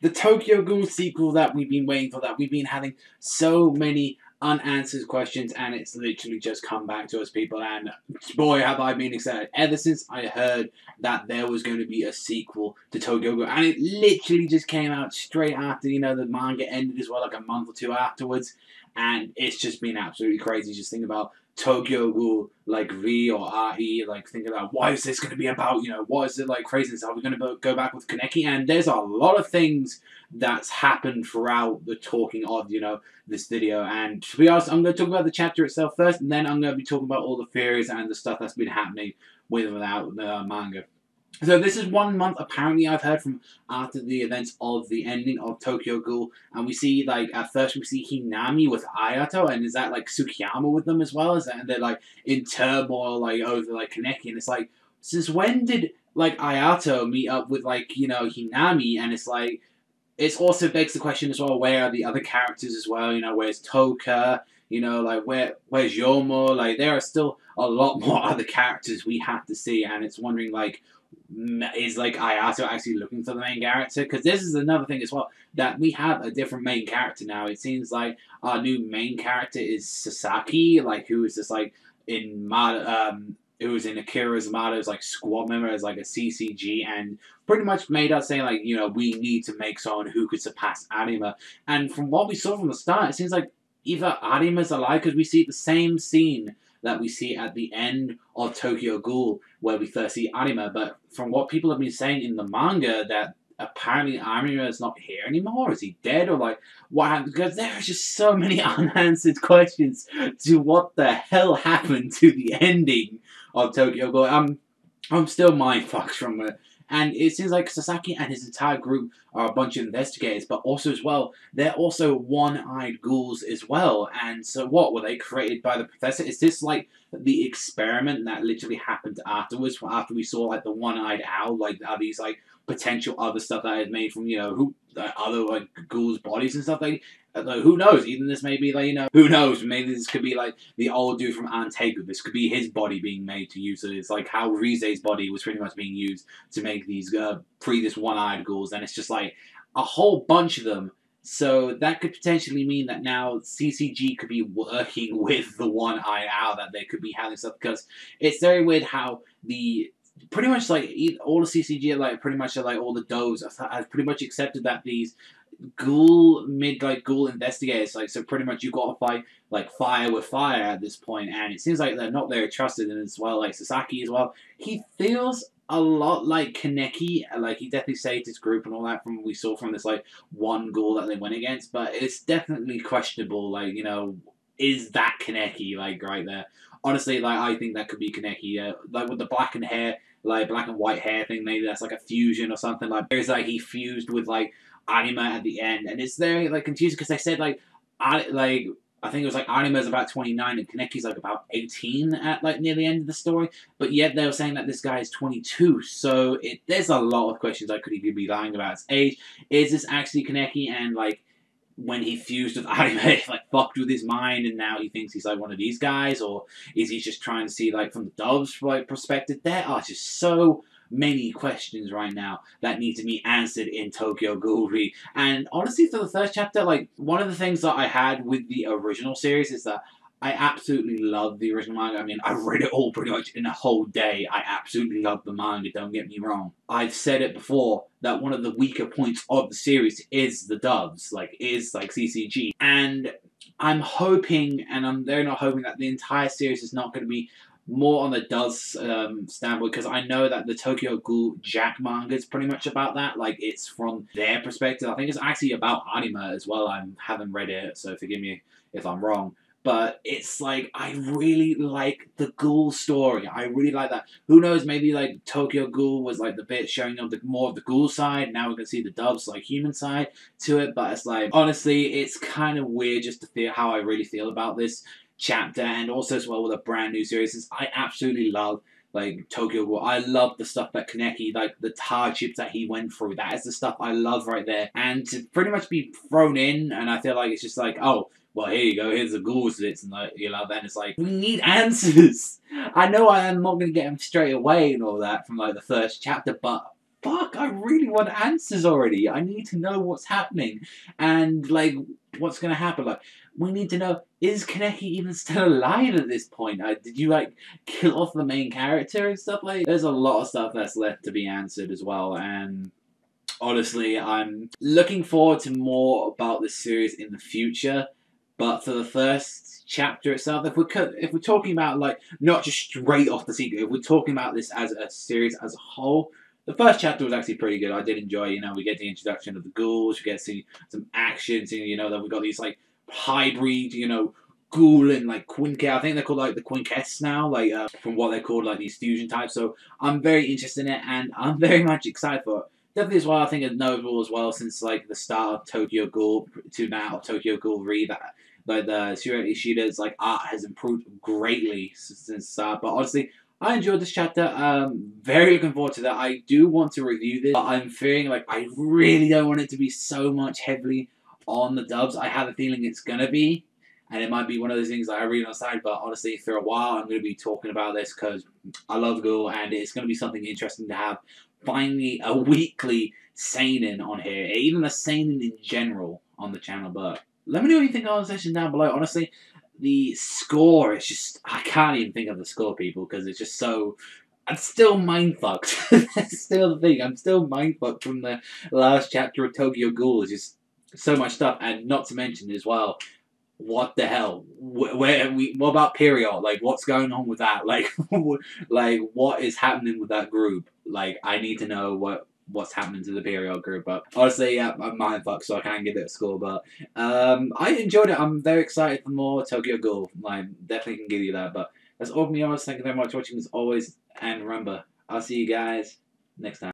the Tokyo Ghoul sequel that we've been waiting for, that we've been having so many unanswered questions, and it's literally just come back to us, people, and boy have I been excited ever since I heard that there was going to be a sequel to Tokyo Ghoul, and it literally just came out straight after, you know, the manga ended as well, like a month or two afterwards, and it's just been absolutely crazy just thinking about Tokyo Ghoul, like V or RE, like thinking about what is this going to be about, you know, what is it like craziness, are we going to go back with Kaneki? And there's a lot of things that's happened throughout the talking of, you know, this video, and to be honest, I'm going to talk about the chapter itself first, and then I'm going to be talking about all the theories and the stuff that's been happening with and without the manga. So this is 1 month, apparently, I've heard, from after the events of the ending of Tokyo Ghoul, and we see, like, at first we see Hinami with Ayato, and is that, like, Tsukiyama with them as well? Is that, and they're, like, in turmoil, like, over, like, Kaneki, and it's like, since when did, like, Ayato meet up with, like, you know, Hinami, and it's like, it also begs the question as well, where are the other characters as well, you know, where's Toka, you know, like, where's Yomo, like, there are still a lot more other characters we have to see, and it's wondering, like, is, like, Ayato actually looking for the main character? Because this is another thing as well, that we have a different main character now. It seems like our new main character is Sasaki, like, who is just, like, in who was in Akira Yamamoto's, like, squad member as, like, a CCG, and pretty much made us say, like, you know, we need to make someone who could surpass Arima. And from what we saw from the start, it seems like either Arima's alive, because we see the same scene that we see at the end of Tokyo Ghoul, where we first see Arima, but from what people have been saying in the manga, that apparently Arima is not here anymore. Is he dead, or, like, what happened? Because there are just so many unanswered questions to what the hell happened to the ending of Tokyo Ghoul. I'm still mindfucked from it. And it seems like Sasaki and his entire group are a bunch of investigators, but also as well, they're also one-eyed ghouls as well. And so what, were they created by the professor? Is this like the experiment that literally happened afterwards, after we saw, like, the one-eyed owl? Like, are these, like, potential other stuff that is made from, you know, who other, like, ghouls' bodies and stuff? Like, who knows? Even this may be, like, you know, who knows? Maybe this could be, like, the old dude from Antegu. This could be his body being made to use. So it's like how Rize's body was pretty much being used to make these previous one-eyed ghouls. And it's just, like, a whole bunch of them. So that could potentially mean that now CCG could be working with the one-eyed owl, that they could be having stuff. Because it's very weird how pretty much, like, all the CCG, like, pretty much, like, all the does have pretty much accepted that these ghoul investigators, like, so pretty much you gotta fight, like, fire with fire at this point, and it seems like they're not very trusted. And as well, like, Sasaki as well, he feels a lot like Kaneki, like, he definitely saved his group and all that from what we saw from this, like, one ghoul that they went against, but it's definitely questionable, like, you know, is that Kaneki, like, right there? Honestly, like, I think that could be Kaneki, like, with the black and white hair thing, maybe that's, like, a fusion or something. Like, there's, like, he fused with, like, Anima at the end, and it's very, like, confusing, because they said, like, I think it was, like, Anima's about 29 and Kaneki's, like, about 18 at, like, near the end of the story, but yet they were saying that this guy is 22, so there's a lot of questions I could even be lying about his age. Is this actually Kaneki, and, like, when he fused with Anime, like, fucked with his mind, and now he thinks he's, like, one of these guys, or is he just trying to see, like, from the Dove's, like, perspective? There are just so many questions right now that need to be answered in Tokyo Ghoul. And honestly, for the first chapter, like, one of the things that I had with the original series is that I absolutely love the original manga. I mean, I read it all pretty much in a whole day. I absolutely love the manga, don't get me wrong. I've said it before, that one of the weaker points of the series is the dubs, like, is, like, CCG. And I'm hoping, and they're not hoping, that the entire series is not going to be more on the Does standpoint, because I know that the Tokyo Ghoul Jack manga is pretty much about that. Like, it's from their perspective. I think it's actually about Anima as well. I haven't read it, so forgive me if I'm wrong. But it's like, I really like the Ghoul story. I really like that. Who knows, maybe, like, Tokyo Ghoul was, like, the bit showing up more of the Ghoul side. Now we can see the Dove's, like, human side to it. But it's like, honestly, it's kind of weird just to feel how I really feel about this chapter, and also as well with a brand new series. I absolutely love, like, Tokyo Ghoul. I love the stuff that Kaneki, like, the hardships that he went through. That is the stuff I love right there. And to pretty much be thrown in, and I feel like it's just like, oh, well, here you go, here's the Ghouls bits, and, like, you know, then it's like, we need answers. I know I am not going to get them straight away and all that from, like, the first chapter, but fuck, I really want answers already. I need to know what's happening and like what's gonna happen. Like we need to know, is Kaneki even still alive at this point? Did you like kill off the main character and stuff like? There's a lot of stuff that's left to be answered as well, and honestly, I'm looking forward to more about this series in the future. But for the first chapter itself, if we're talking about like not just straight off the sequel, if we're talking about this as a series as a whole, the first chapter was actually pretty good. I did enjoy. You know, we get the introduction of the ghouls, we get to see some action, seeing, you know, that we got these like hybrid, you know, ghoul and like quinquet. I think they're called like the quinquets now, like from what they're called, like these fusion types. So I'm very interested in it, and I'm very much excited for it. Definitely as well, I think it's notable as well since like the start of Tokyo Ghoul to now Tokyo Ghoul Re, that like the Shiro Ishida's like art has improved greatly since the start. But honestly, I enjoyed this chapter. Very looking forward to that. I do want to review this, but I'm feeling like I really don't want it to be so much heavily on the dubs. I have a feeling it's gonna be, and it might be one of those things that I read on the side. But honestly, for a while, I'm going to be talking about this because I love Ghoul, and it's going to be something interesting to have. Finally, a weekly seinen on here, even a seinen in general on the channel. But let me know what you think on the section down below. Honestly, the score is just, I can't even think of the score, people, because it's just so, I'm still mindfucked. That's still the thing, I'm still mindfucked from the last chapter of Tokyo Ghoul. It's just so much stuff, and not to mention as well, what the hell? What about Period? Like, what's going on with that? Like, like, what is happening with that group? Like, I need to know what's happening to the Period group. But honestly, yeah, I'm mindfucked, so I can't give it a score. But I enjoyed it. I'm very excited for more Tokyo Ghoul. I definitely can give you that. But that's all from me, always. Thank you very much for watching as always. And remember, I'll see you guys next time.